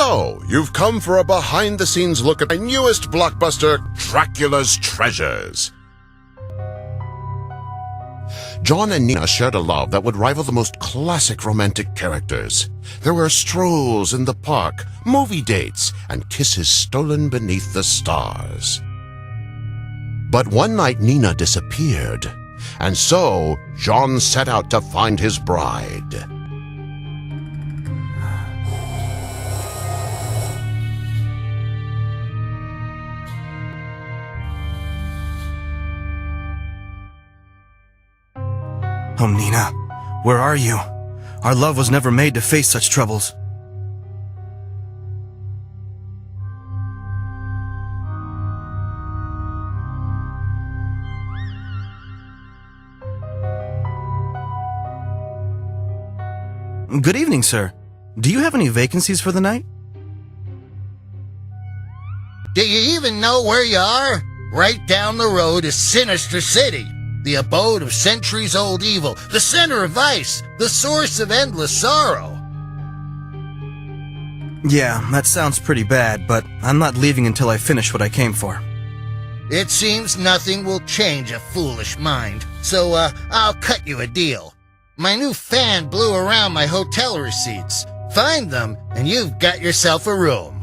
So, you've come for a behind-the-scenes look at my newest blockbuster, Dracula's Treasures. John and Nina shared a love that would rival the most classic romantic characters. There were strolls in the park, movie dates, and kisses stolen beneath the stars. But one night Nina disappeared, and so John set out to find his bride. Oh, Nina, where are you? Our love was never made to face such troubles. Good evening, sir. Do you have any vacancies for the night? Do you even know where you are? Right down the road is Sinister City, the abode of centuries-old evil, the center of vice, the source of endless sorrow. Yeah, that sounds pretty bad, but I'm not leaving until I finish what I came for. It seems nothing will change a foolish mind, so I'll cut you a deal. My new fan blew around my hotel receipts. Find them, and you've got yourself a room.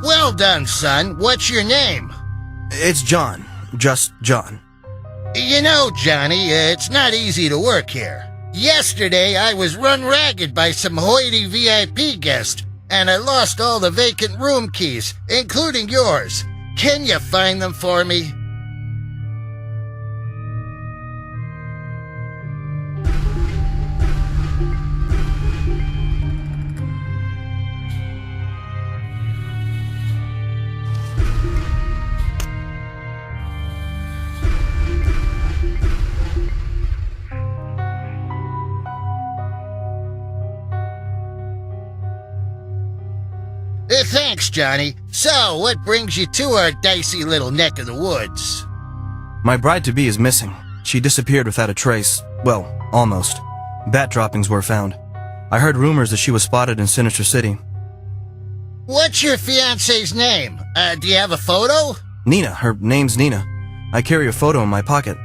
Well done, son. What's your name? It's John. Just John. You know, Johnny, it's not easy to work here. Yesterday, I was run ragged by some hoity VIP guest, and I lost all the vacant room keys, including yours. Can you find them for me? Thanks, Johnny. So, what brings you to our dicey little neck of the woods? My bride-to-be is missing. She disappeared without a trace. Well, almost. Bat droppings were found. I heard rumors that she was spotted in Sinister City. What's your fiancé's name? Do you have a photo? Nina. Her name's Nina. I carry a photo in my pocket.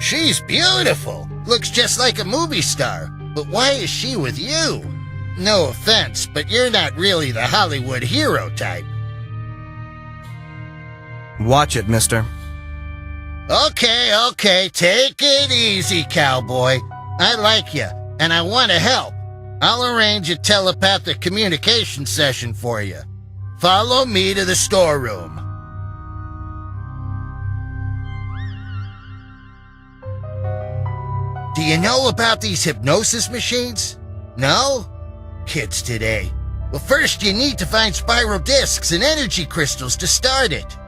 She's beautiful. Looks just like a movie star. But why is she with you? No offense, but you're not really the Hollywood hero type. Watch it, mister. Okay, take it easy, cowboy. I like you, and I want to help. I'll arrange a telepathic communication session for you. Follow me to the storeroom. Do you know about these hypnosis machines? No? Kids today. Well, first you need to find spiral discs and energy crystals to start it.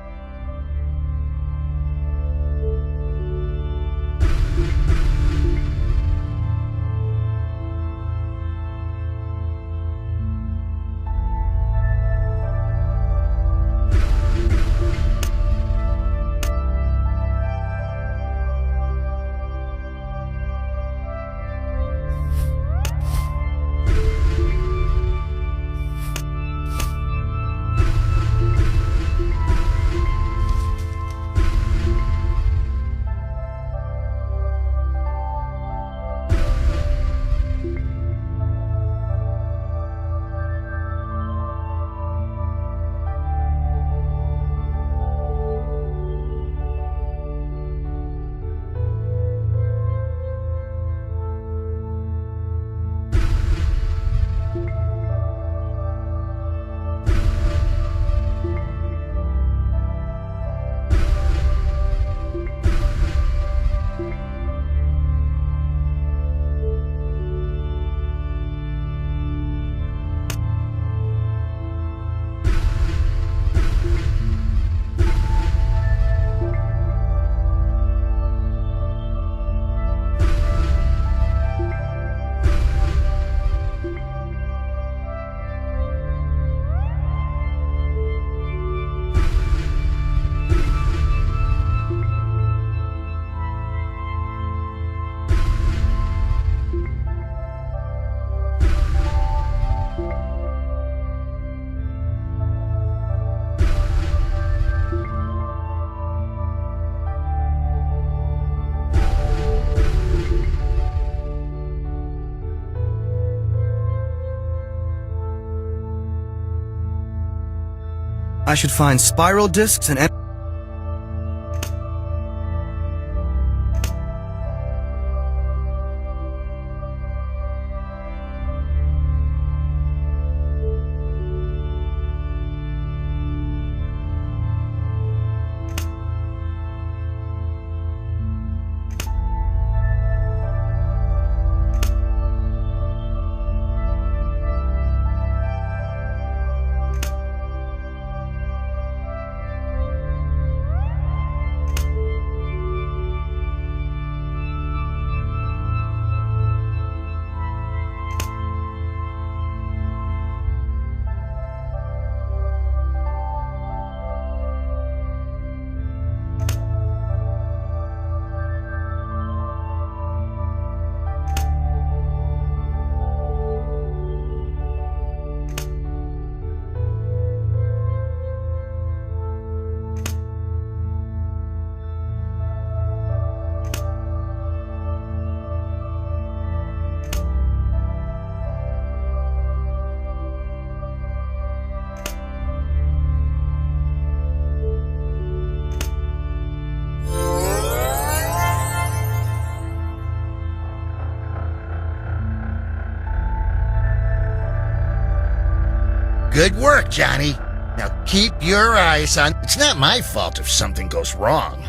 I should find spiral discs and... Good work, Johnny. Now keep your eyes on... It's not my fault if something goes wrong.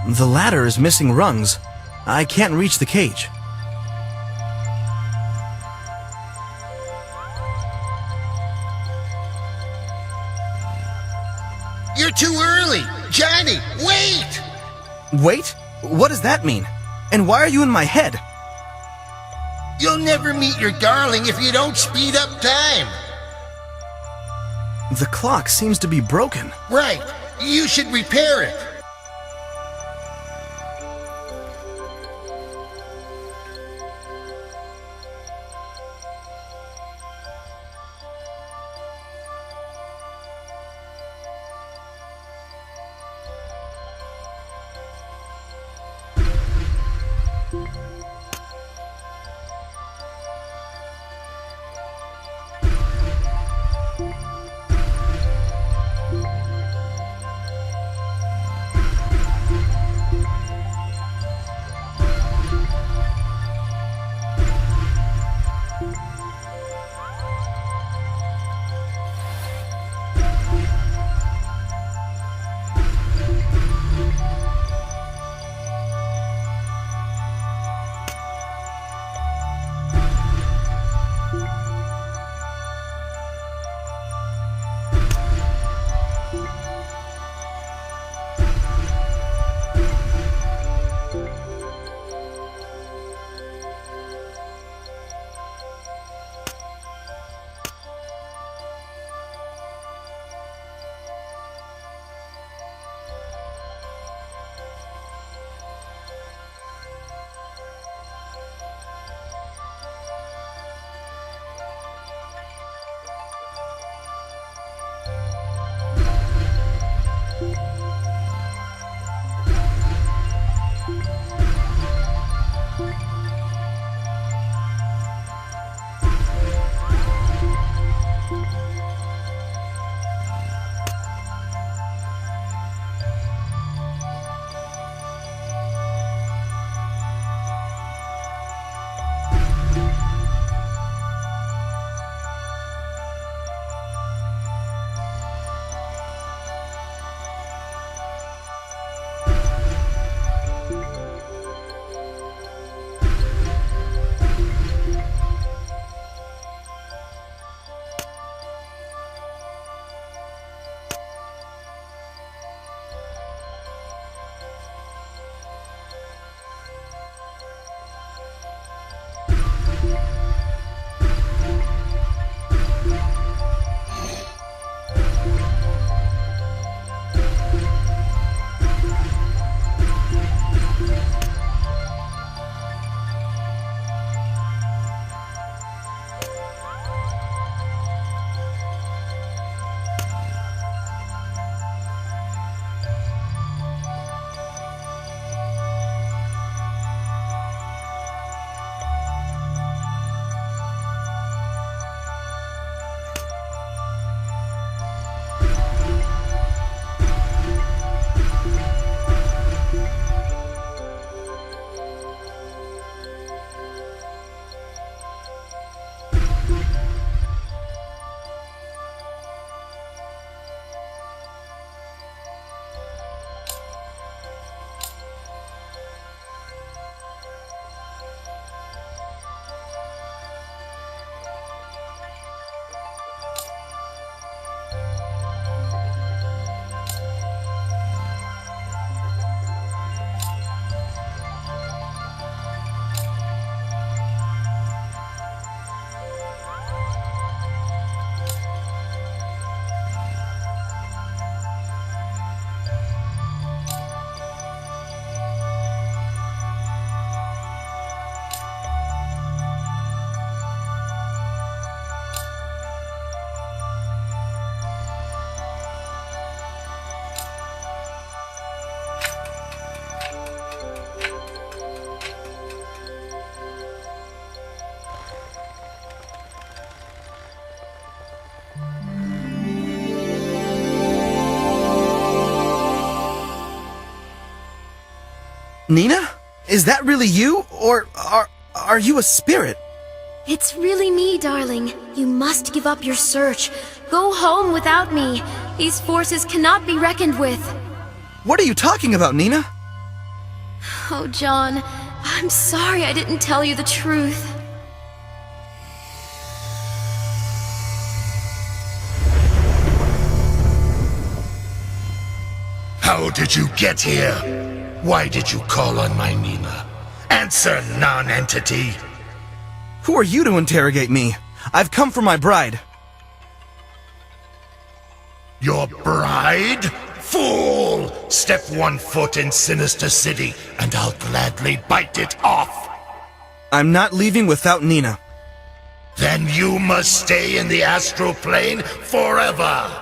The ladder is missing rungs. I can't reach the cage. You're too early! Johnny, wait! Wait? What does that mean? And why are you in my head? You'll never meet your darling if you don't speed up time. The clock seems to be broken. Right. You should repair it. Nina? Is that really you? Or are you a spirit? It's really me, darling. You must give up your search. Go home without me. These forces cannot be reckoned with. What are you talking about, Nina? Oh, John, I'm sorry I didn't tell you the truth. How did you get here? Why did you call on my Nina? Answer, non-entity. Who are you to interrogate me? I've come for my bride. Your bride? Fool! Step 1 foot in Sinister City, and I'll gladly bite it off. I'm not leaving without Nina. Then you must stay in the astral plane forever.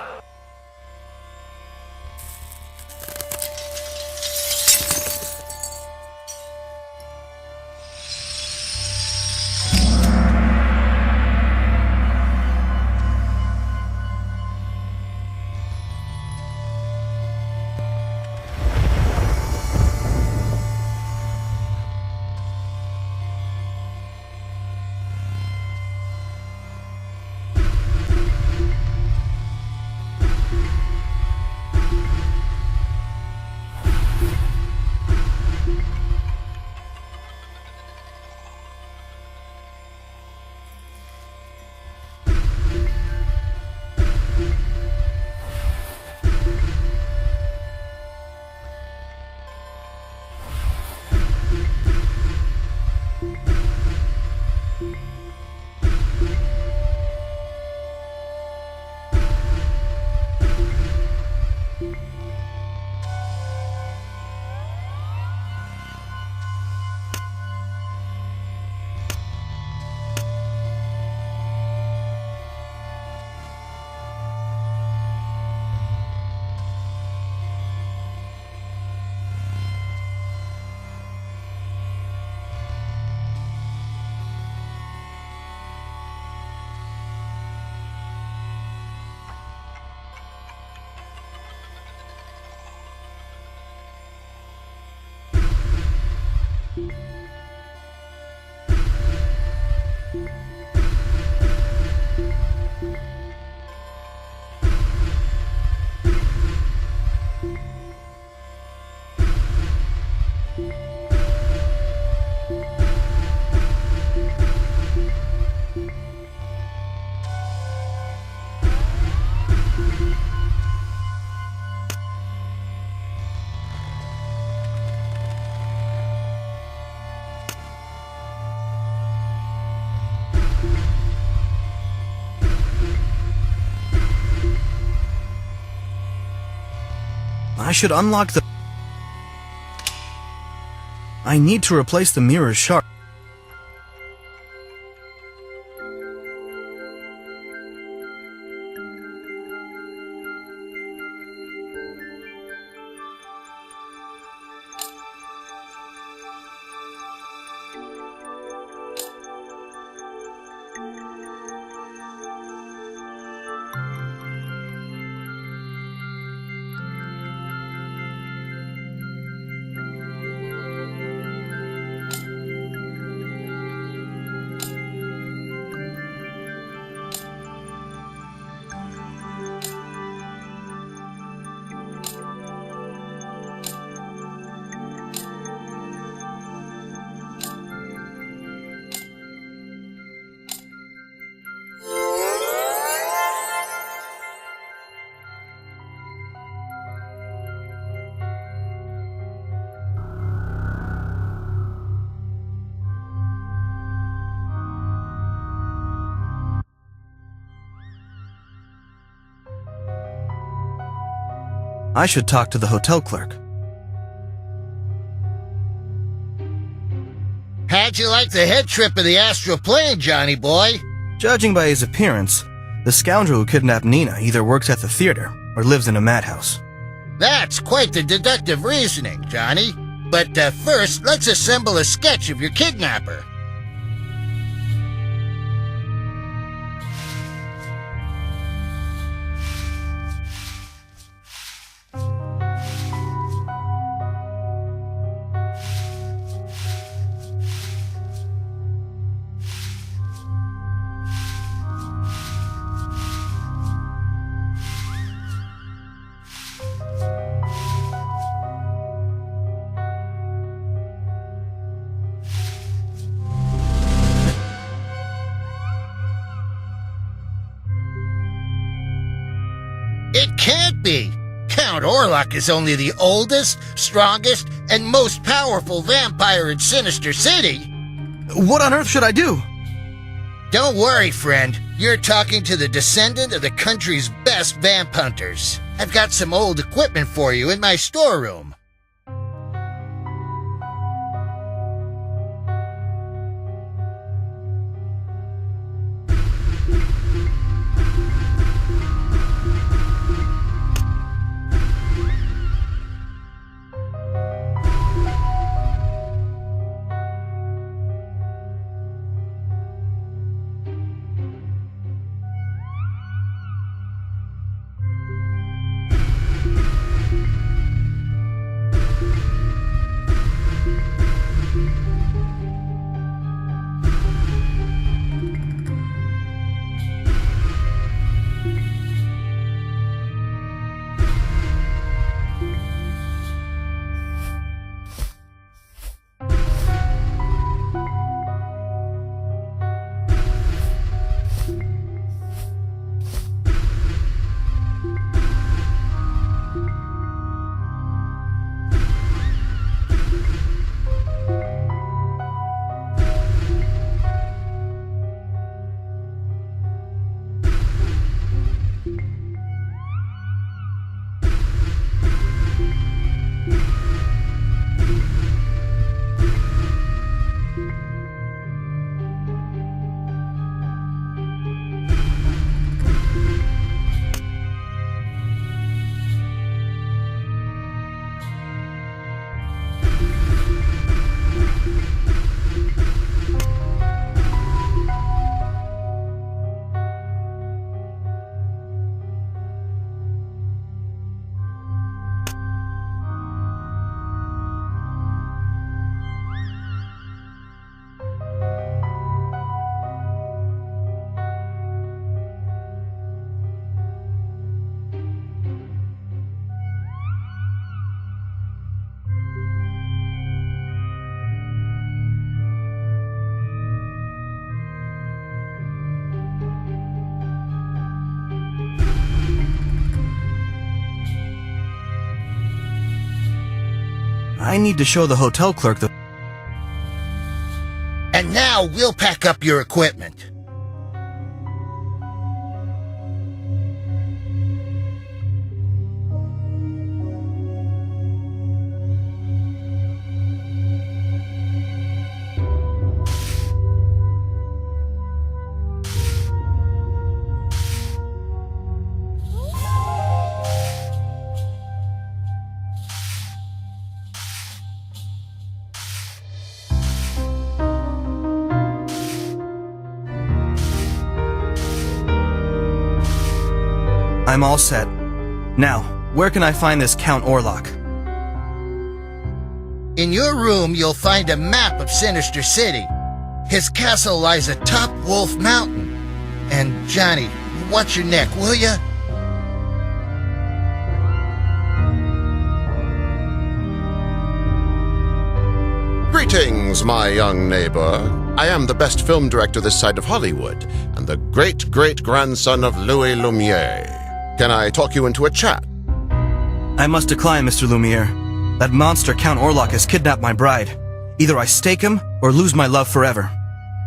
I should unlock the... I need to replace the mirror's shard. I should talk to the hotel clerk. How'd you like the head trip of the astral plane, Johnny boy? Judging by his appearance, the scoundrel who kidnapped Nina either works at the theater or lives in a madhouse. That's quite the deductive reasoning, Johnny. But first, let's assemble a sketch of your kidnapper. can't be. Count Orlok is only the oldest, strongest, and most powerful vampire in Sinister City. What on earth should I do? Don't worry, friend. You're talking to the descendant of the country's best vamp hunters. I've got some old equipment for you in my storeroom. I need to show the hotel clerk the... And now we'll pack up your equipment. I'm all set. Now, where can I find this Count Orlok? In your room, you'll find a map of Sinister City. His castle lies atop Wolf Mountain. And Johnny, watch your neck, will ya? Greetings, my young neighbor. I am the best film director this side of Hollywood, and the great-great-grandson of Louis Lumiere. Can I talk you into a chat? I must decline, Mr. Lumiere. That monster Count Orlok has kidnapped my bride. Either I stake him, or lose my love forever.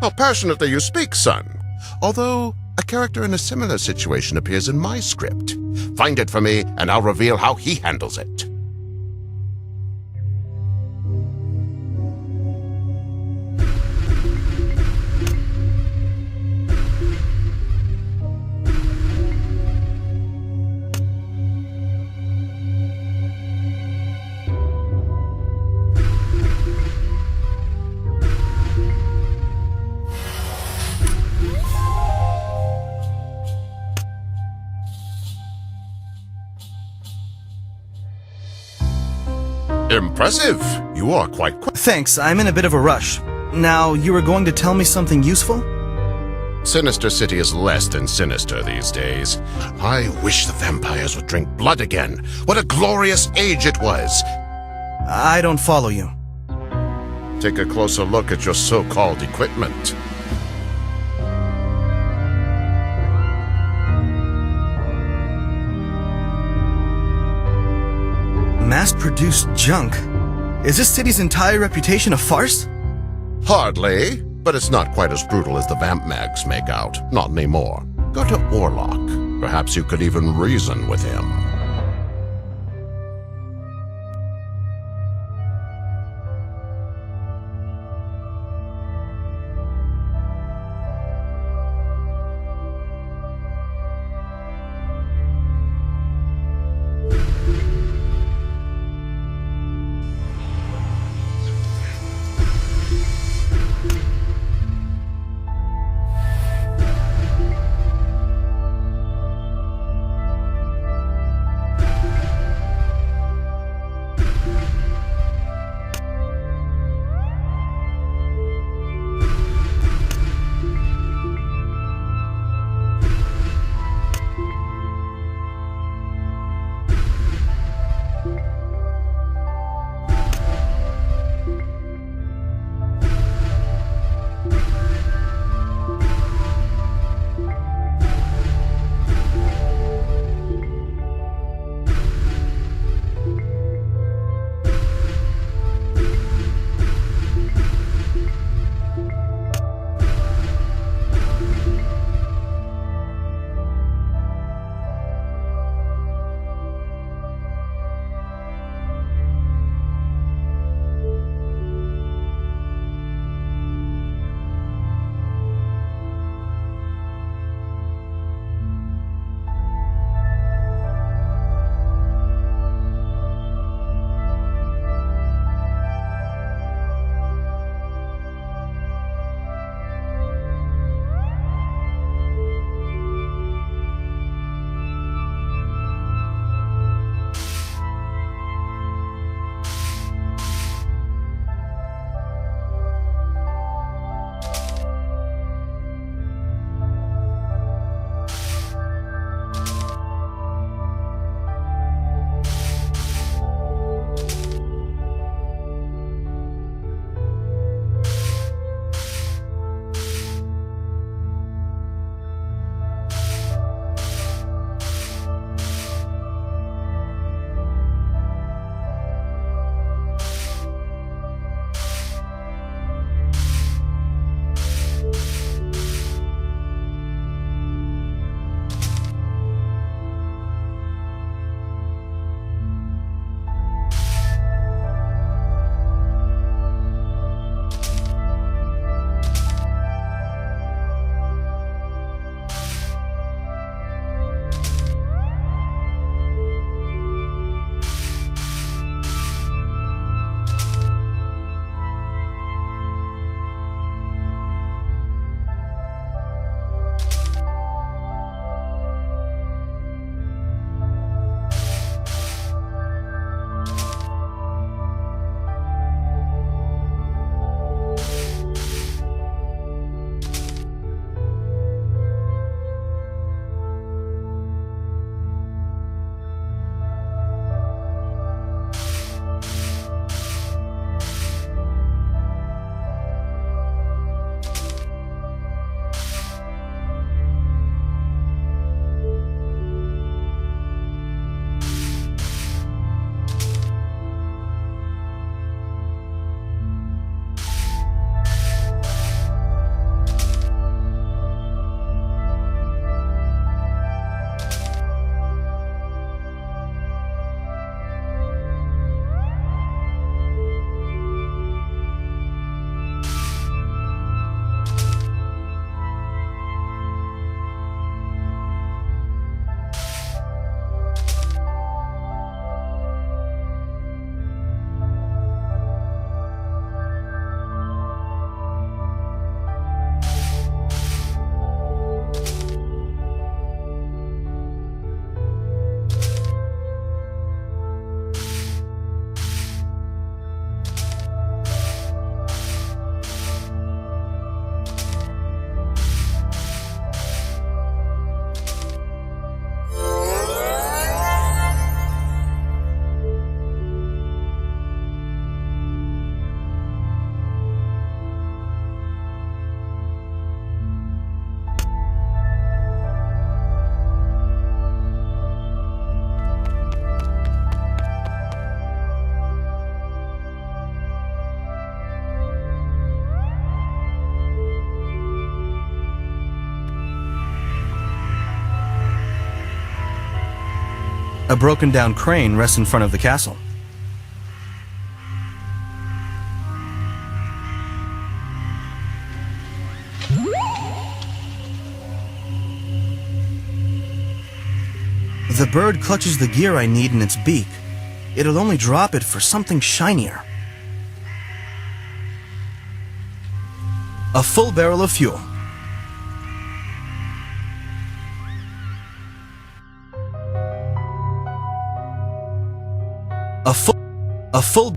How passionately you speak, son. Although, a character in a similar situation appears in my script. Find it for me, and I'll reveal how he handles it. Impressive. You are quite quick. Thanks, I'm in a bit of a rush. Now, you were going to tell me something useful? Sinister City is less than sinister these days. I wish the vampires would drink blood again. What a glorious age it was. I don't follow you. Take a closer look at your so-called equipment. mass-produced junk. Is this city's entire reputation a farce? Hardly, but it's not quite as brutal as the vamp mags make out. Not anymore. Go to Orlok. Perhaps you could even reason with him. A broken-down crane rests in front of the castle. The bird clutches the gear I need in its beak. It'll only drop it for something shinier. A full barrel of fuel. A full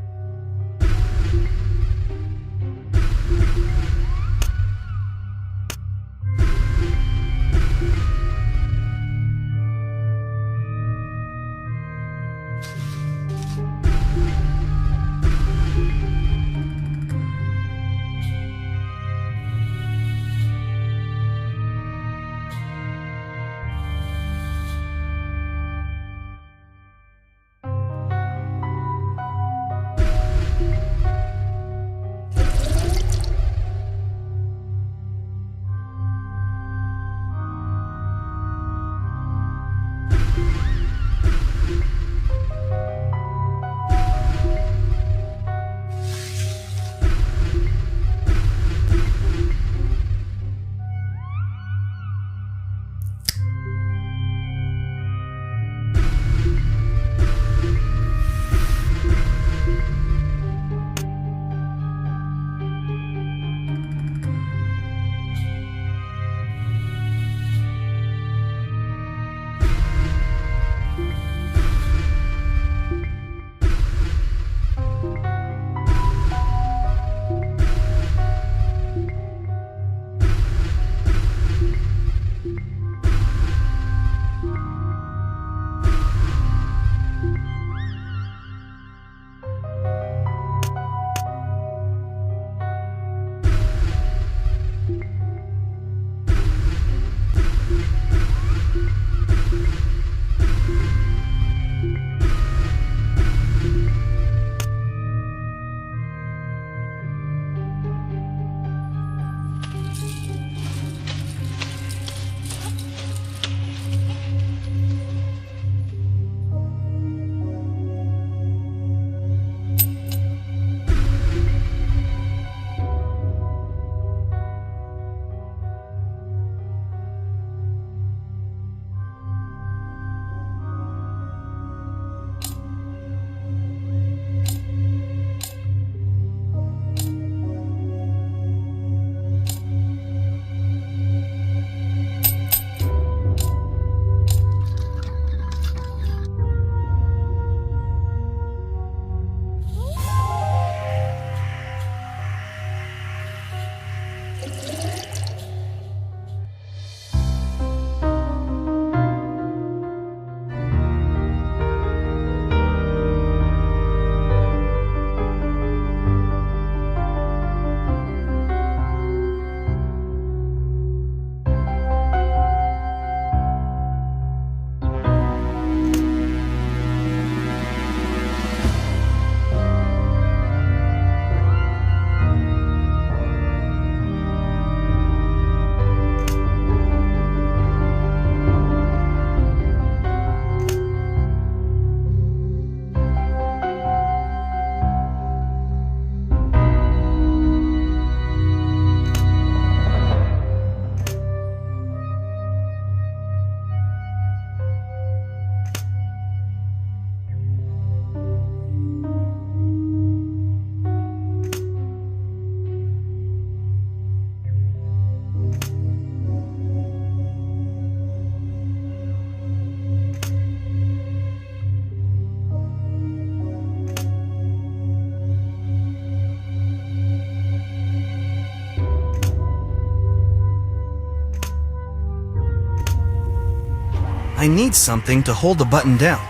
I need something to hold the button down.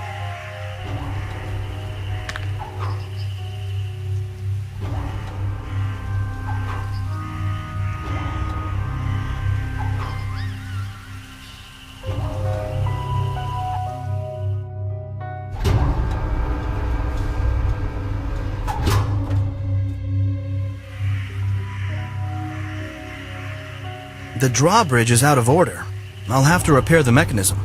The drawbridge is out of order. I'll have to repair the mechanism.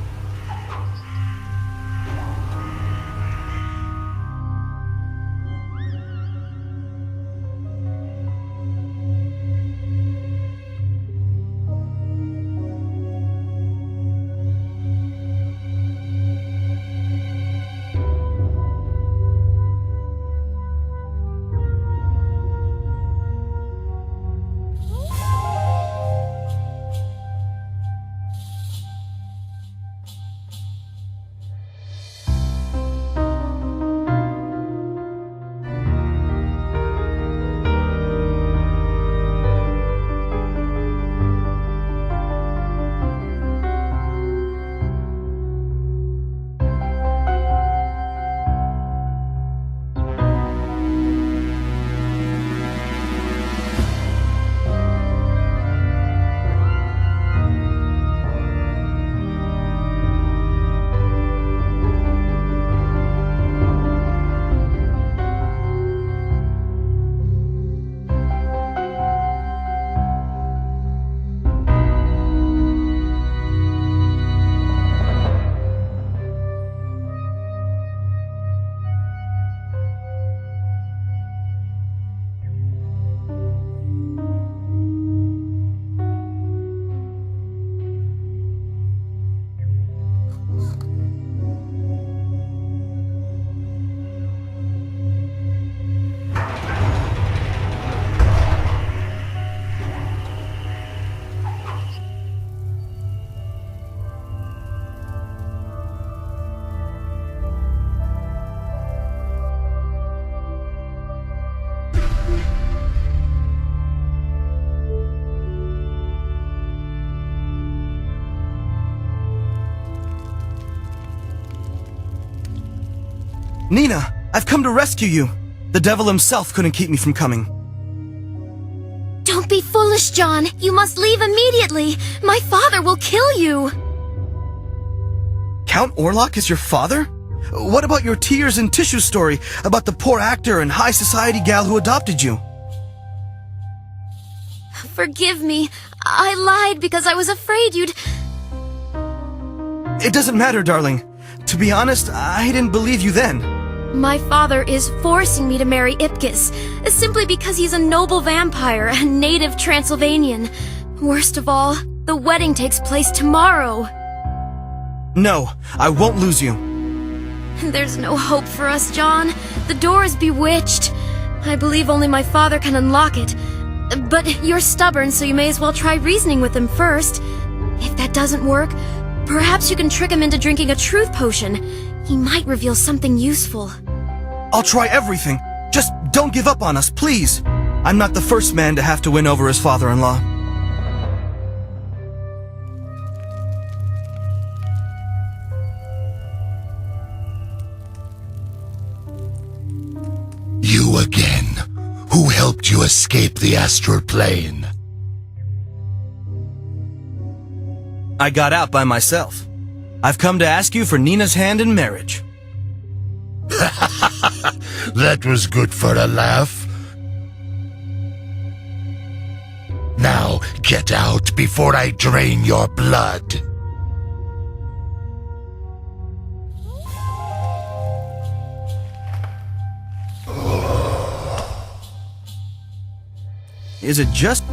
Nina, I've come to rescue you. The devil himself couldn't keep me from coming. Don't be foolish, John. You must leave immediately. My father will kill you. Count Orlok is your father? What about your tears and tissue story about the poor actor and high society gal who adopted you? Forgive me. I lied because I was afraid you'd... It doesn't matter, darling. To be honest, I didn't believe you then. My father is forcing me to marry Ipkiss, simply because he's a noble vampire and native Transylvanian. Worst of all, the wedding takes place tomorrow. No, I won't lose you. There's no hope for us, John. The door is bewitched. I believe only my father can unlock it. But you're stubborn, so you may as well try reasoning with him first. If that doesn't work, perhaps you can trick him into drinking a truth potion. He might reveal something useful. I'll try everything. Just don't give up on us, please. I'm not the first man to have to win over his father-in-law. You again. Who helped you escape the astral plane? I got out by myself. I've come to ask you for Nina's hand in marriage. That was good for a laugh. Now get out before I drain your blood. Is it just...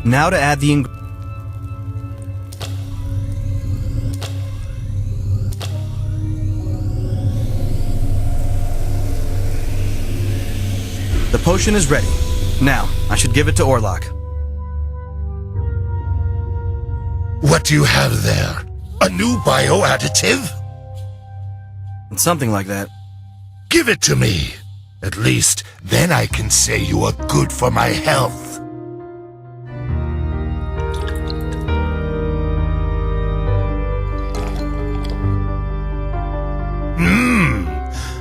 Now to add the potion is ready. Now, I should give it to Orlok. What do you have there? A new bioadditive? Something like that. Give it to me. At least, then I can say you are good for my health.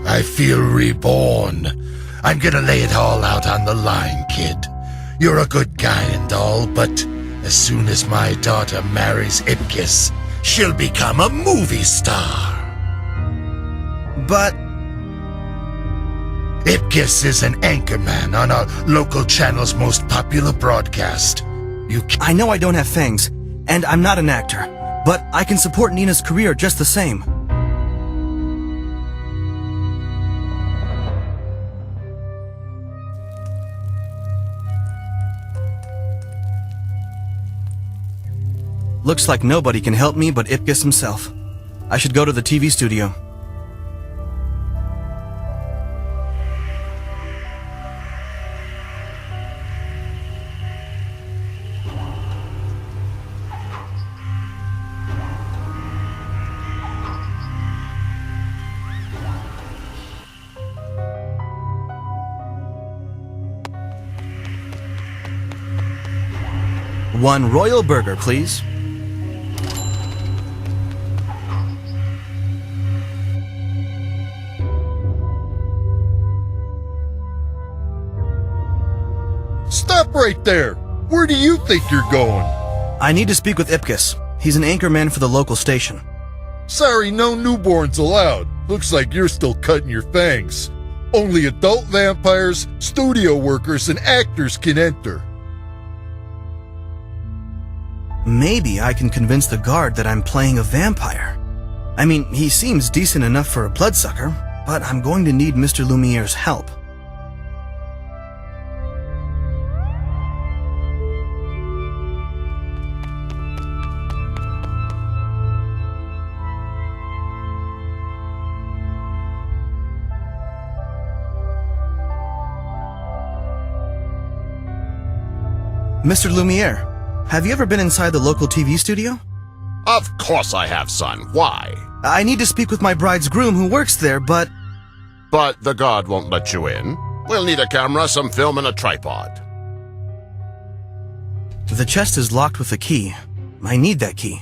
I feel reborn. I'm gonna lay it all out on the line, kid. You're a good guy and all, but as soon as my daughter marries Ipkiss, she'll become a movie star. But Ipkiss is an anchorman on our local channel's most popular broadcast. I know I don't have fangs, and I'm not an actor, but I can support Nina's career just the same. Looks like nobody can help me but Ipkiss himself. I should go to the TV studio. One royal burger, please. Stop right there! Where do you think you're going? I need to speak with Ipkiss. He's an anchorman for the local station. Sorry, no newborns allowed. Looks like you're still cutting your fangs. Only adult vampires, studio workers, and actors can enter. Maybe I can convince the guard that I'm playing a vampire. I mean, he seems decent enough for a bloodsucker, but I'm going to need Mr. Lumiere's help. Mr. Lumiere, have you ever been inside the local TV studio? Of course I have, son. Why? I need to speak with my bride's groom who works there, but... But the guard won't let you in. We'll need a camera, some film, and a tripod. The chest is locked with a key. I need that key.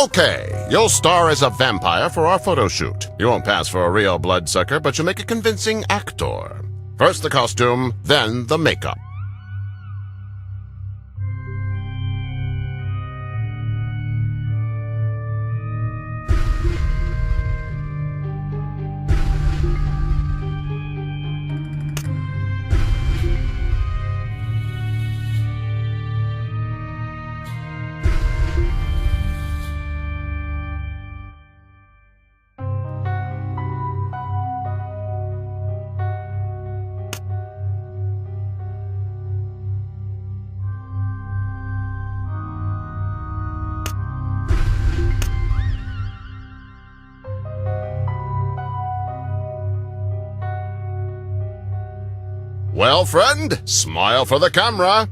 Okay, you'll star as a vampire for our photo shoot. You won't pass for a real bloodsucker, but you'll make a convincing actor. First the costume, then the makeup. Well, friend, smile for the camera.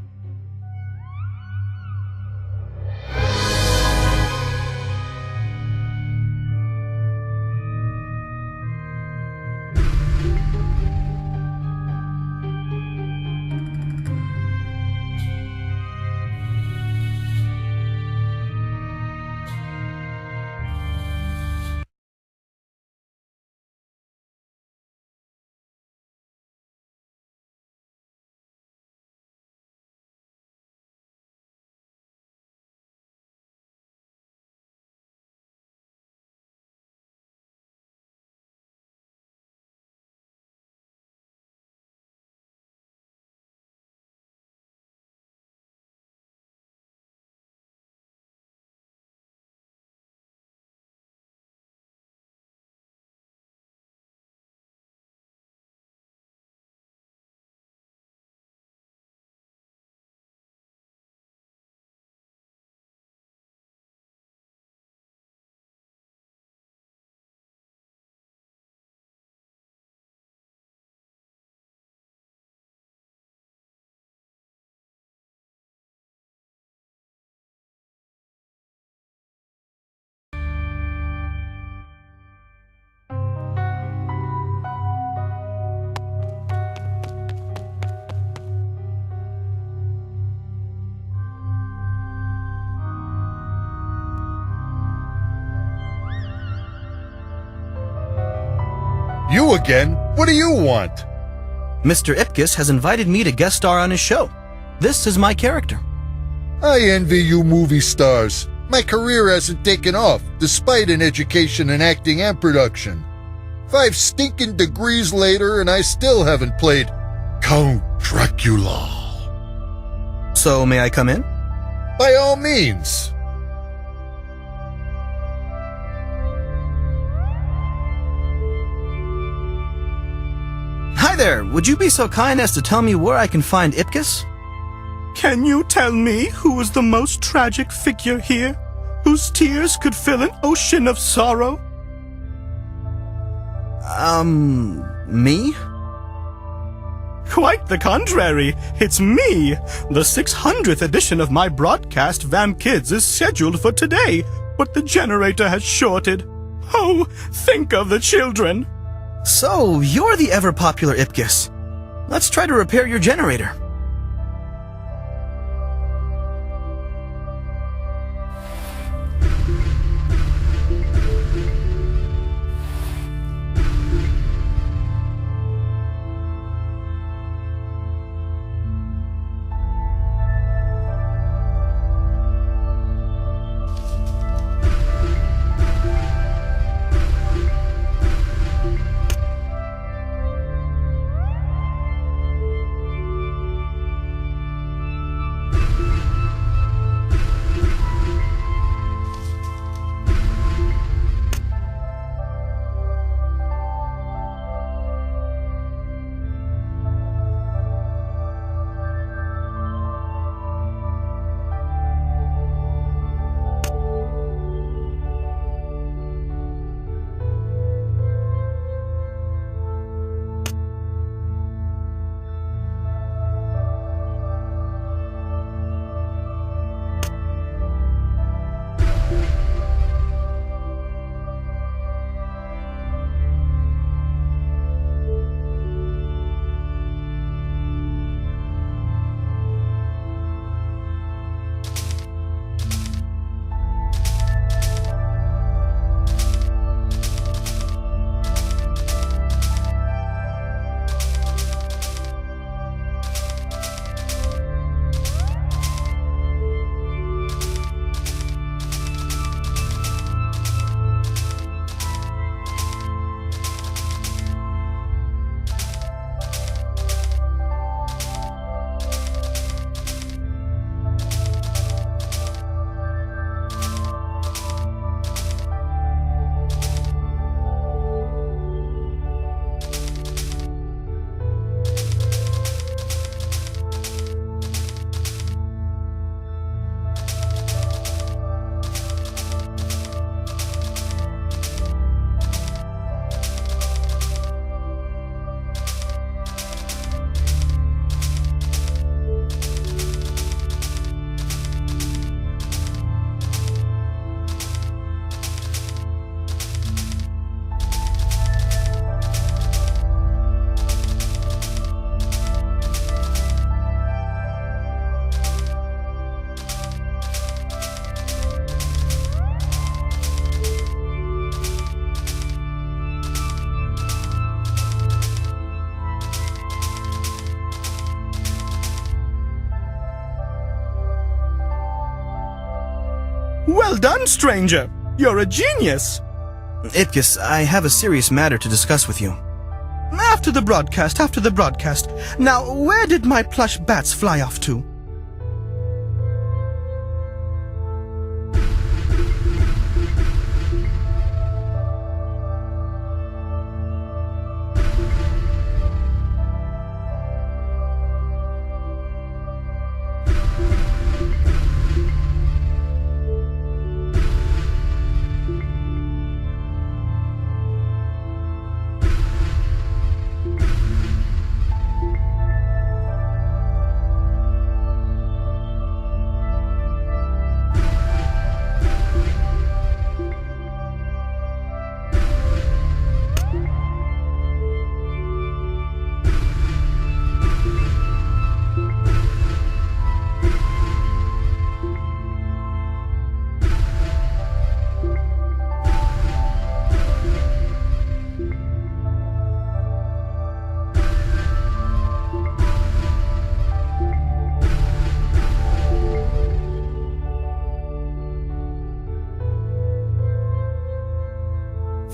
You again? What do you want? Mr. Ipkiss has invited me to guest star on his show. This is my character. I envy you movie stars. My career hasn't taken off, despite an education in acting and production. 5 stinking degrees later, and I still haven't played Count Dracula. So may I come in? By all means. Hi there, would you be so kind as to tell me where I can find Ipkiss? Can you tell me who is the most tragic figure here, whose tears could fill an ocean of sorrow? Me? Quite the contrary. It's me. The 600th edition of my broadcast, Vamp Kids, is scheduled for today, but the generator has shorted. Oh, think of the children. So, you're the ever-popular Ipkiss. Let's try to repair your generator. Well done, stranger. You're a genius. Itkus, I have a serious matter to discuss with you. After the broadcast. Now, where did my plush bats fly off to?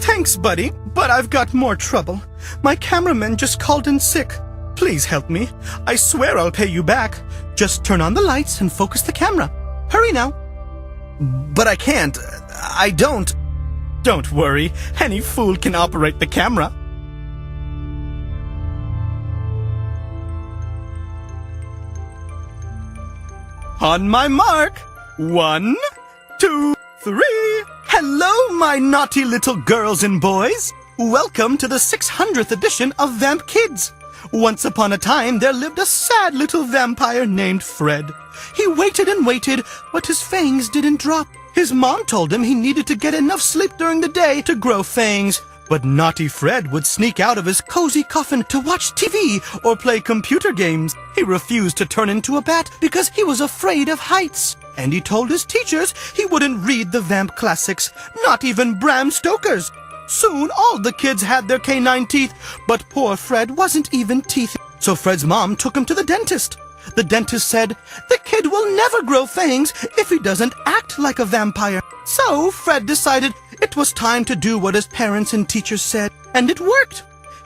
Thanks, buddy, but I've got more trouble. My cameraman just called in sick. Please help me. I swear I'll pay you back. Just turn on the lights and focus the camera. Hurry now. But I can't. I don't. Don't worry. Any fool can operate the camera. On my mark. 1, 2, 3. Hello, my naughty little girls and boys. Welcome to the 600th edition of Vamp Kids. Once upon a time, there lived a sad little vampire named Fred. He waited and waited, but his fangs didn't drop. His mom told him he needed to get enough sleep during the day to grow fangs. But naughty Fred would sneak out of his cozy coffin to watch TV or play computer games. He refused to turn into a bat because he was afraid of heights. And he told his teachers he wouldn't read the vamp classics, not even Bram Stoker's. Soon, all the kids had their canine teeth, but poor Fred wasn't even teeth. So Fred's mom took him to the dentist. The dentist said, the kid will never grow fangs if he doesn't act like a vampire. So Fred decided it was time to do what his parents and teachers said, and it worked.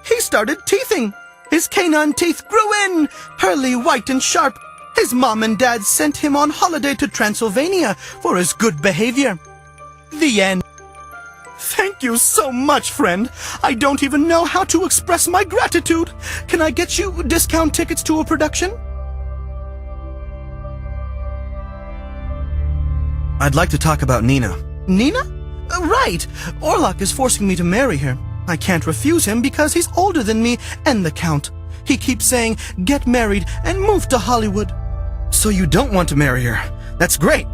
He started teething. His canine teeth grew in, pearly white and sharp. His mom and dad sent him on holiday to Transylvania for his good behavior. The end. Thank you so much, friend. I don't even know how to express my gratitude. Can I get you discount tickets to a production? I'd like to talk about Nina. Nina? Right. Orlok is forcing me to marry her. I can't refuse him because he's older than me and the Count. He keeps saying, get married and move to Hollywood. So you don't want to marry her. That's great.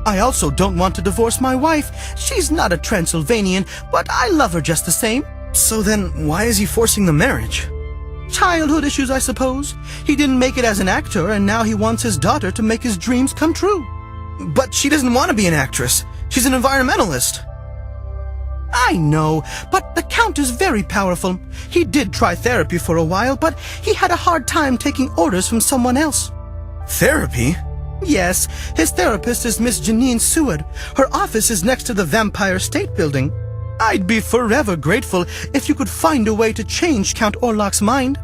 I also don't want to divorce my wife. She's not a Transylvanian, but I love her just the same. So then, why is he forcing the marriage? Childhood issues, I suppose. He didn't make it as an actor, and now he wants his daughter to make his dreams come true. But she doesn't want to be an actress. She's an environmentalist. I know, but the Count is very powerful. He did try therapy for a while, but he had a hard time taking orders from someone else. Therapy? Yes, his therapist is Miss Janine Seward. Her office is next to the Vampire State Building. I'd be forever grateful if you could find a way to change Count Orlok's mind.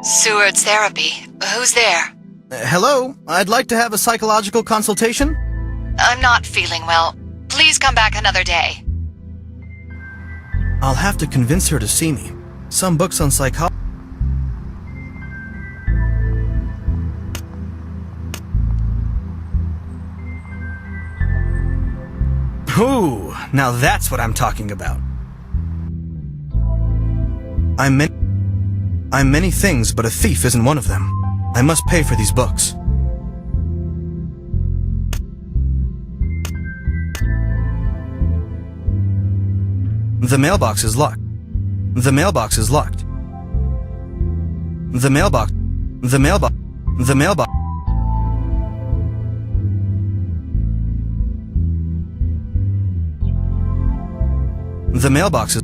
Seward's therapy. Who's there? Hello? I'd like to have a psychological consultation. I'm not feeling well. Please come back another day. I'll have to convince her to see me. Some books on psychology. Ooh, now that's what I'm talking about. I'm many things, but a thief isn't one of them. I must pay for these books. The mailbox is locked. The mailbox is locked. The mailbox. The mailbox. The mailbox. The mailbox is...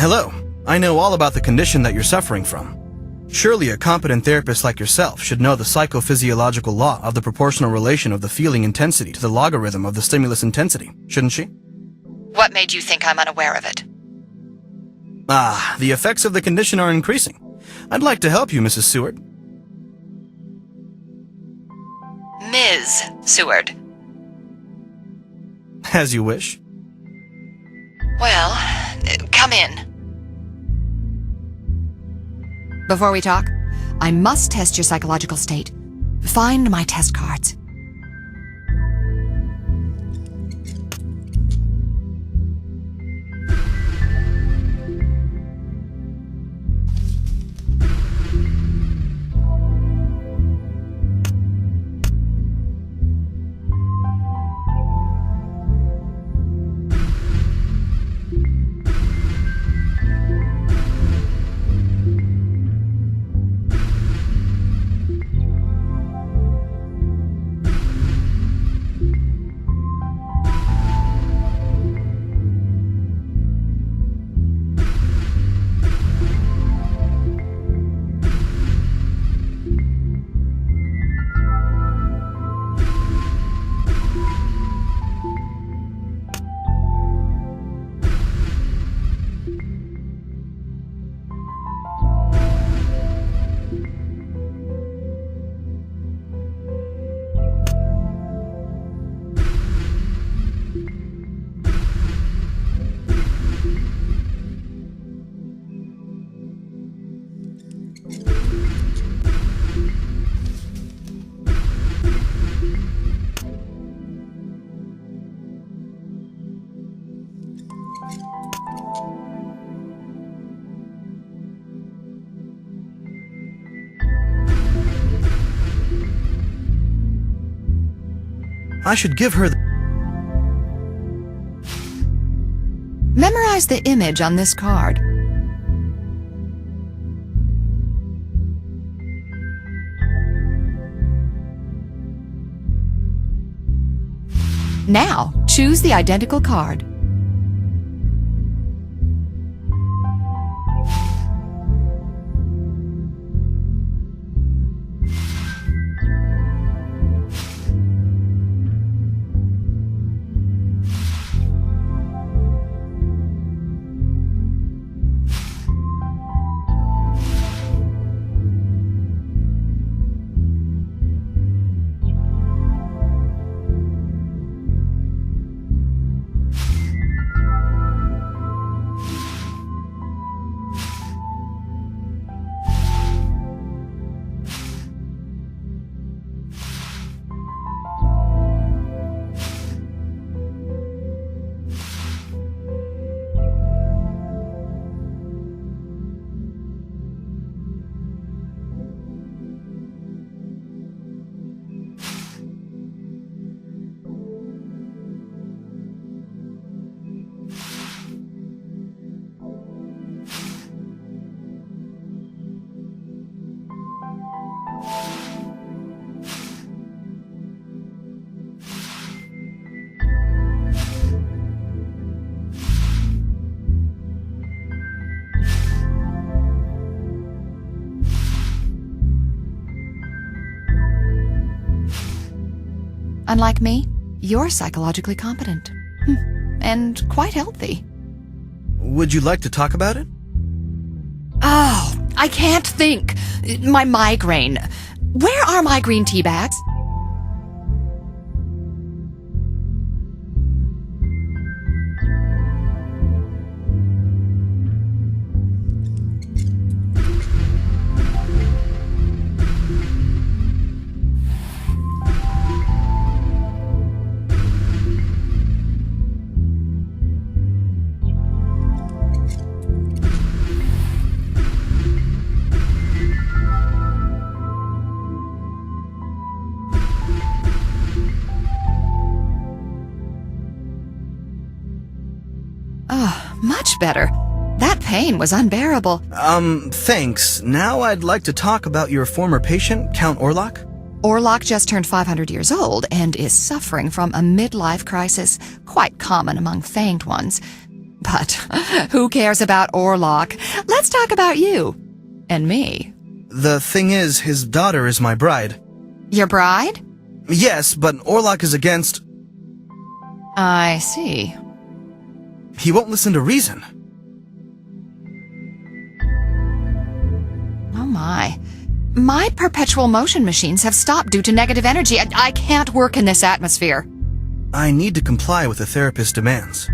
Hello. I know all about the condition that you're suffering from. Surely a competent therapist like yourself should know the psychophysiological law of the proportional relation of the feeling intensity to the logarithm of the stimulus intensity, shouldn't she? What made you think I'm unaware of it? Ah, the effects of the condition are increasing. I'd like to help you, Mrs. Seward. Ms. Seward. As you wish. Well, come in. Before we talk, I must test your psychological state. Find my test cards. I should give her the... Memorize the image on this card. Now, choose the identical card. Unlike me, you're psychologically competent. And quite healthy. Would you like to talk about it? Oh, I can't think. My migraine. Where are my green tea bags? Much better. That pain was unbearable. Thanks. Now I'd like to talk about your former patient, Count Orlok. Orlok just turned 500 years old and is suffering from a midlife crisis, quite common among fanged ones. But who cares about Orlok? Let's talk about you. And me. The thing is, his daughter is my bride. Your bride? Yes, but Orlok is against... I see. He won't listen to reason. Oh my. My perpetual motion machines have stopped due to negative energy. I can't work in this atmosphere. I need to comply with the therapist's demands.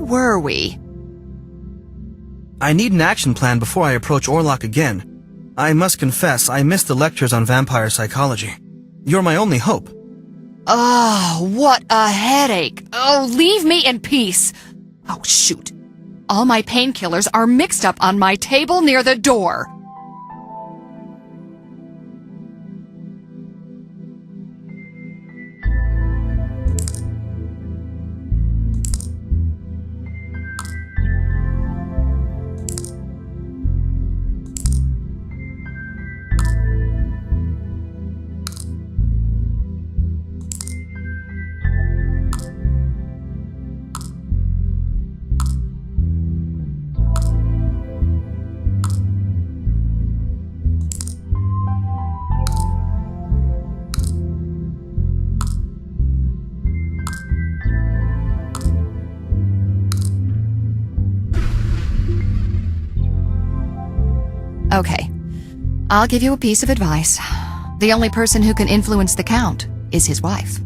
Were we? I need an action plan before I approach Orlok again. I must confess, I missed the lectures on vampire psychology. You're my only hope. Oh, what a headache. Oh, leave me in peace. Oh, shoot. All my painkillers are mixed up on my table near the door. Okay, I'll give you a piece of advice. The only person who can influence the Count is his wife.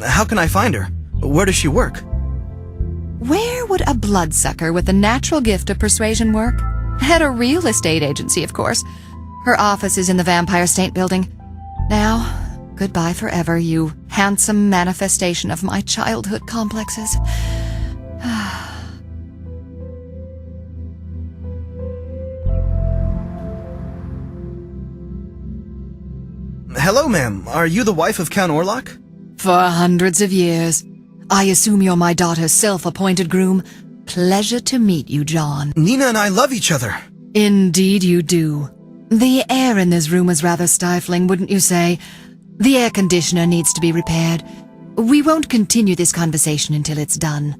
How can I find her? Where does she work? Where would a bloodsucker with the natural gift of persuasion work? At a real estate agency, of course. Her office is in the Vampire State Building. Now, goodbye forever, you handsome manifestation of my childhood complexes. Hello, ma'am. Are you the wife of Count Orlok? For hundreds of years. I assume you're my daughter's self-appointed groom. Pleasure to meet you, John. Nina and I love each other. Indeed you do. The air in this room is rather stifling, wouldn't you say? The air conditioner needs to be repaired. We won't continue this conversation until it's done.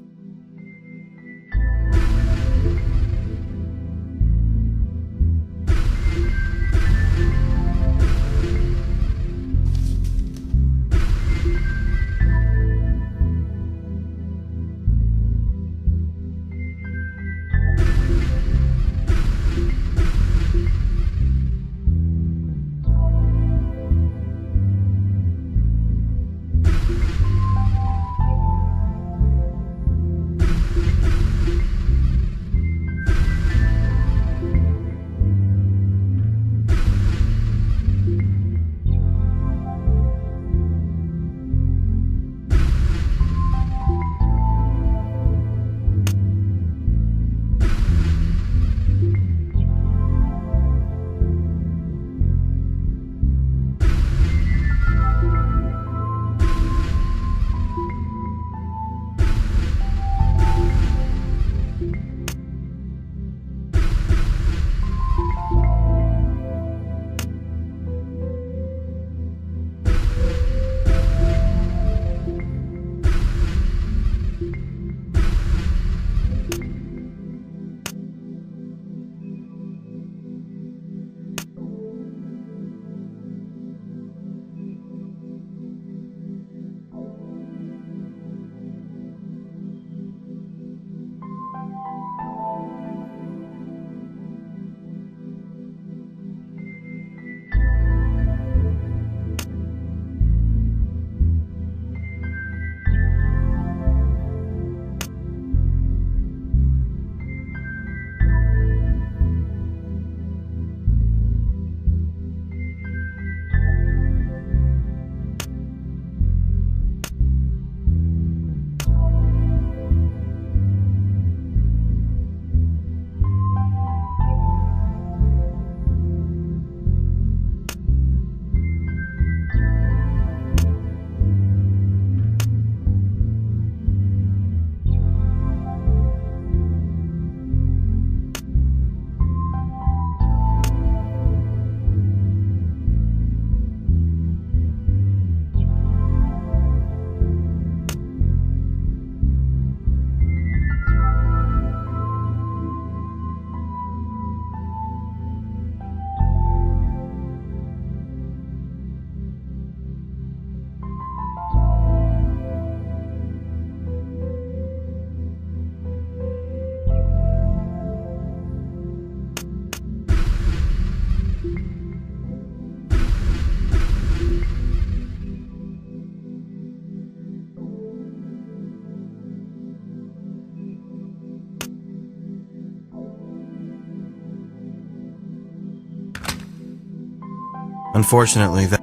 Unfortunately, that...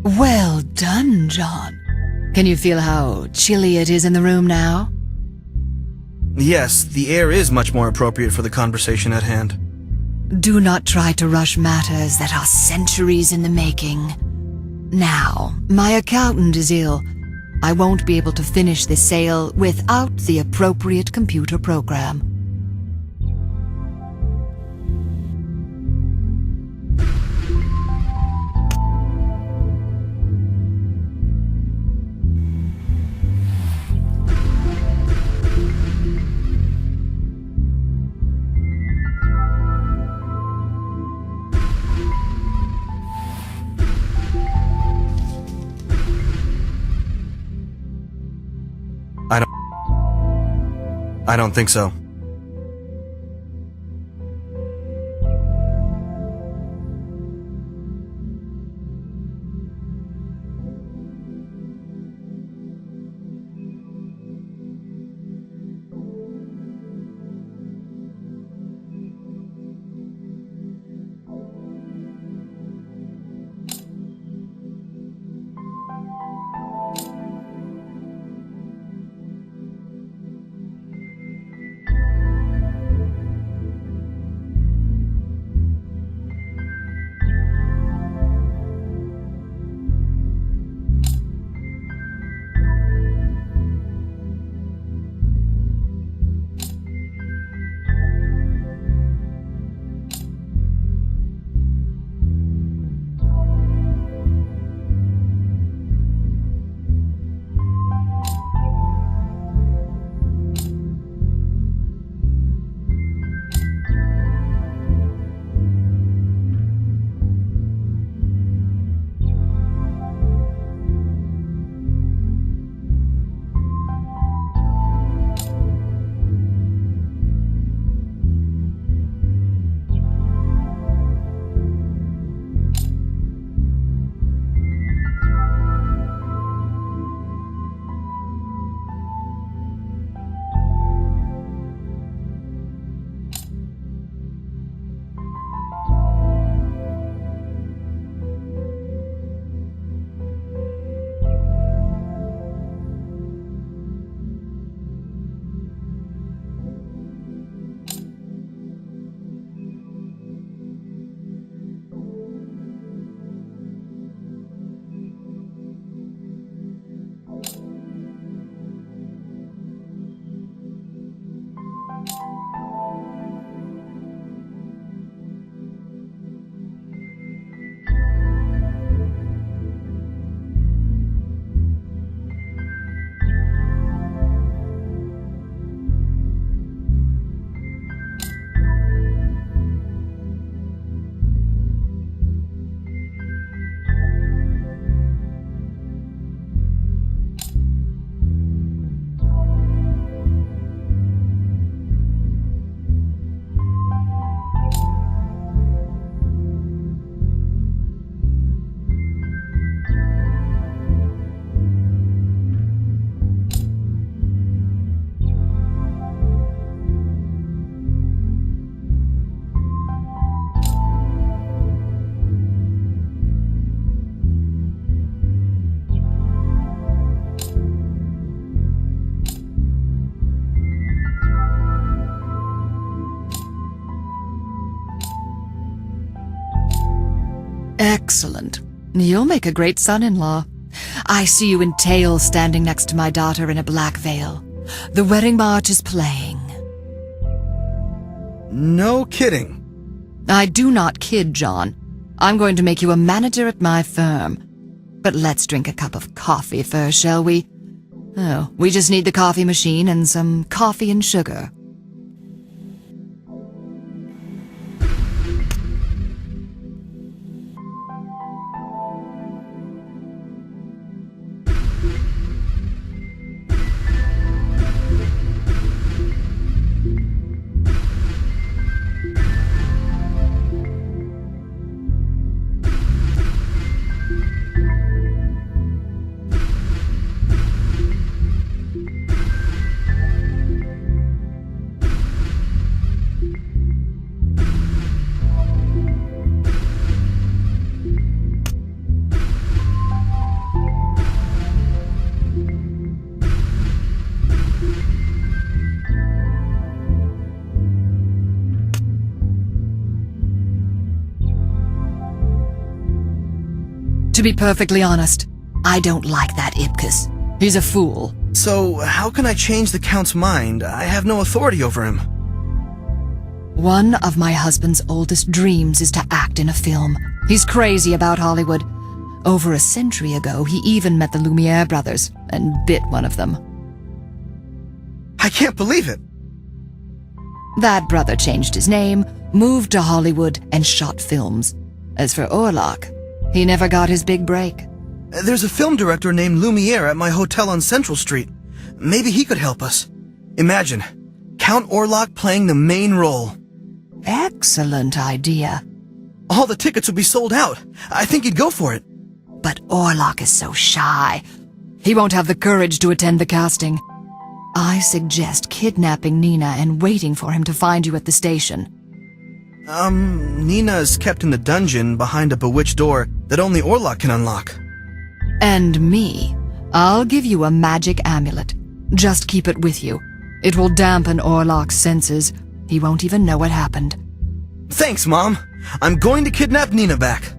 Well done, John. Can you feel how chilly it is in the room now? Yes, the air is much more appropriate for the conversation at hand. Do not try to rush matters that are centuries in the making. Now, my accountant is ill. I won't be able to finish this sale without the appropriate computer program. I don't think so. Excellent. You'll make a great son-in-law. I see you in tails standing next to my daughter in a black veil. The wedding march is playing. No kidding. I do not kid, John. I'm going to make you a manager at my firm. But let's drink a cup of coffee first, shall we? Oh, we just need the coffee machine and some coffee and sugar. To be perfectly honest, I don't like that Ipkiss. He's a fool. So, how can I change the Count's mind? I have no authority over him. One of my husband's oldest dreams is to act in a film. He's crazy about Hollywood. Over a century ago, he even met the Lumiere brothers and bit one of them. I can't believe it. That brother changed his name, moved to Hollywood, and shot films. As for Orlok, he never got his big break. There's a film director named Lumiere at my hotel on Central Street. Maybe he could help us. Imagine, Count Orlok playing the main role. Excellent idea. All the tickets would be sold out. I think he'd go for it. But Orlok is so shy. He won't have the courage to attend the casting. I suggest kidnapping Nina and waiting for him to find you at the station. Nina is kept in the dungeon behind a bewitched door that only Orlok can unlock. And me. I'll give you a magic amulet. Just keep it with you. It will dampen Orlok's senses. He won't even know what happened. Thanks, Mom. I'm going to kidnap Nina back.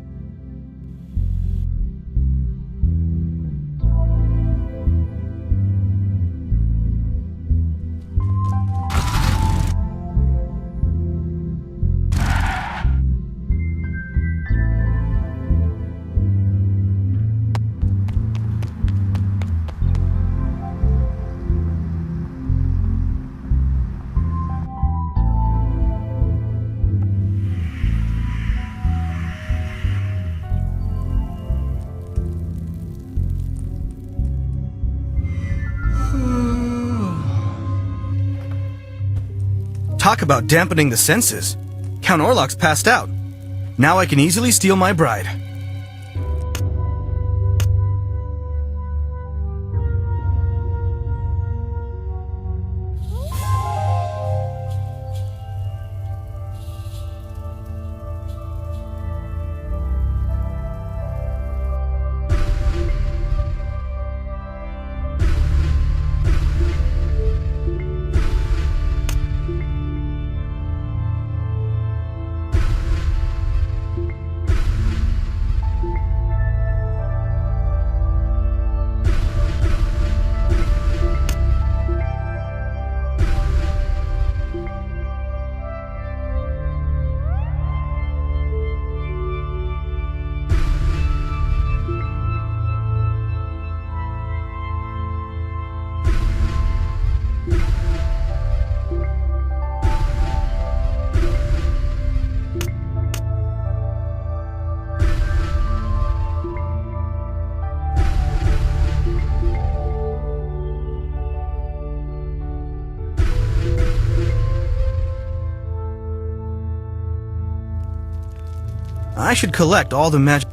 Talk about dampening the senses. Count Orlok's passed out. Now I can easily steal my bride. I should collect all the magic.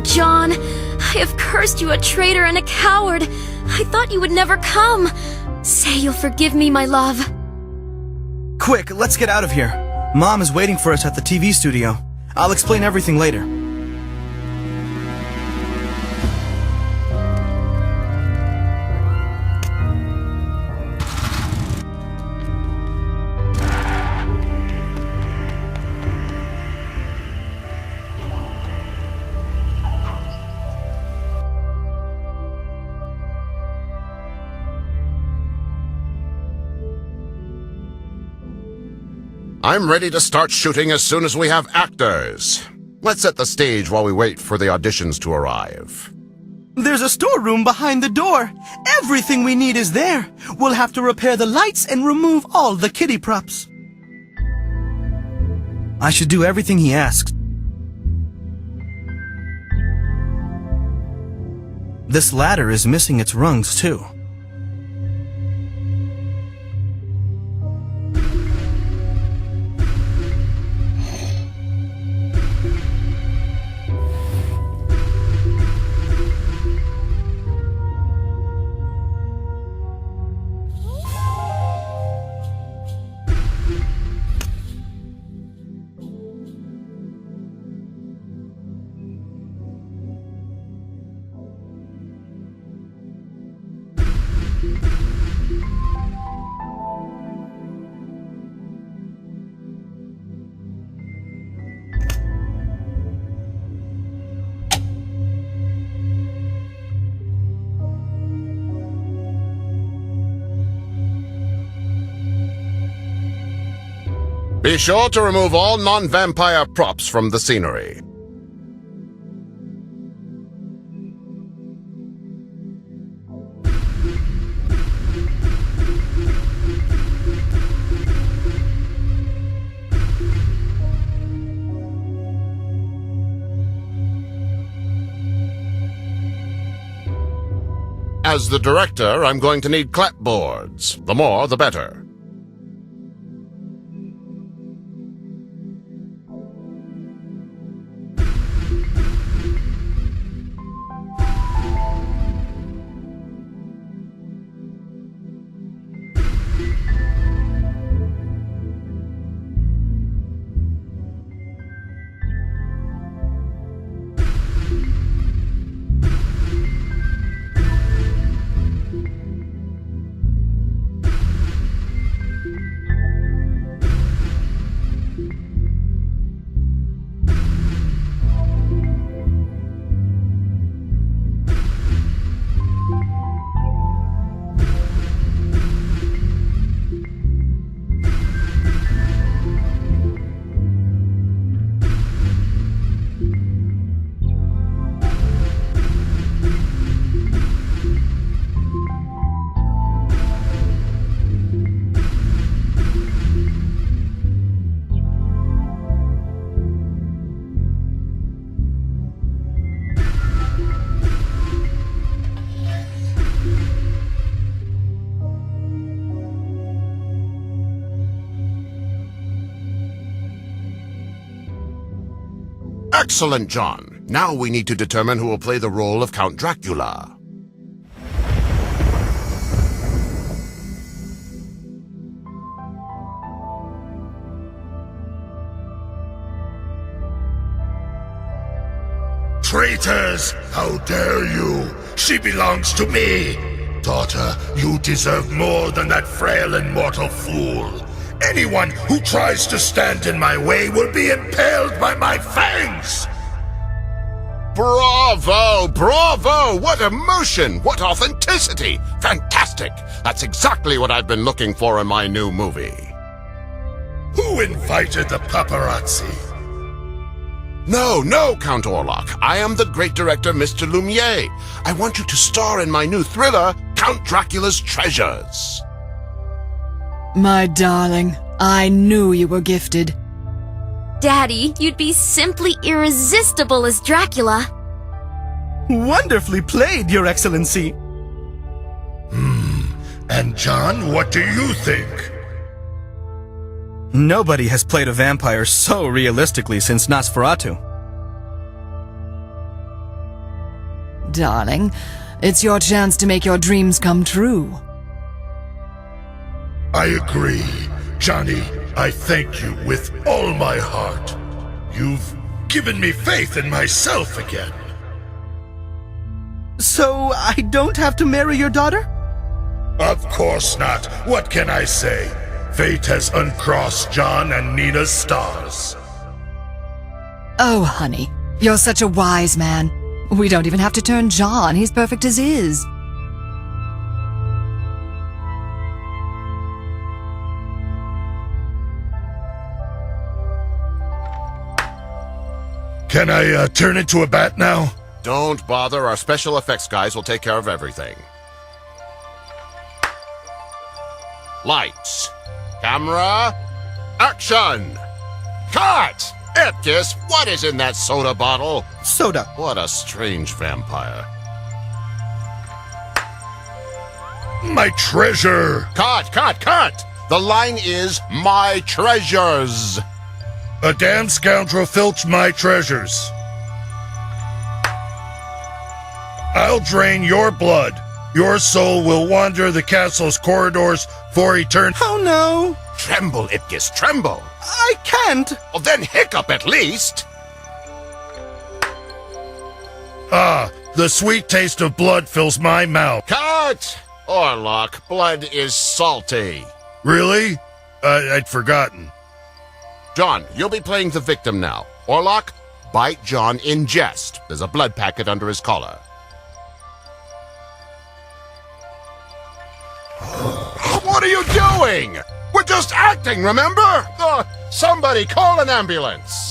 John, I have cursed you a traitor and a coward. I thought you would never come. Say you'll forgive me, my love. Quick, let's get out of here. Mom is waiting for us at the TV studio. I'll explain everything later. I'm ready to start shooting as soon as we have actors. Let's set the stage while we wait for the auditions to arrive. There's a storeroom behind the door. Everything we need is there. We'll have to repair the lights and remove all the kiddie props. I should do everything he asks. This ladder is missing its rungs, too. Be sure to remove all non-vampire props from the scenery. As the director, I'm going to need clapboards. The more, the better. Excellent, John. Now we need to determine who will play the role of Count Dracula. Traitors! How dare you! She belongs to me! Daughter, you deserve more than that frail and mortal fool. Anyone who tries to stand in my way will be impaled by my fangs! Bravo! Bravo! What emotion! What authenticity! Fantastic! That's exactly what I've been looking for in my new movie. Who invited the paparazzi? No, Count Orlok. I am the great director, Mr. Lumiere. I want you to star in my new thriller, Count Dracula's Treasures. My darling, I knew you were gifted. Daddy, you'd be simply irresistible as Dracula. Wonderfully played, Your Excellency. And John, what do you think? Nobody has played a vampire so realistically since Nosferatu. darling. It's your chance to make your dreams come true. I agree. Johnny, I thank you with all my heart. You've given me faith in myself again. So I don't have to marry your daughter? Of course not. What can I say? Fate has uncrossed John and Nina's stars. Oh, honey, you're such a wise man. We don't even have to turn John. He's perfect as is. Can I turn into a bat now? Don't bother, our special effects guys will take care of everything. Lights. Camera. Action! Cut! Ipkiss, what is in that soda bottle? Soda. What a strange vampire. My treasure! Cut! The line is, my treasures. A damn scoundrel filched my treasures. I'll drain your blood. Your soul will wander the castle's corridors for eternity. Oh no! Tremble, Ipkiss, tremble. I can't! Well, then hiccup at least. Ah, the sweet taste of blood fills my mouth. Cut! Orlok, blood is salty. Really? I'd forgotten. John, you'll be playing the victim now. Orlok, bite John in jest. There's a blood packet under his collar. What are you doing? We're just acting, remember? Somebody call an ambulance.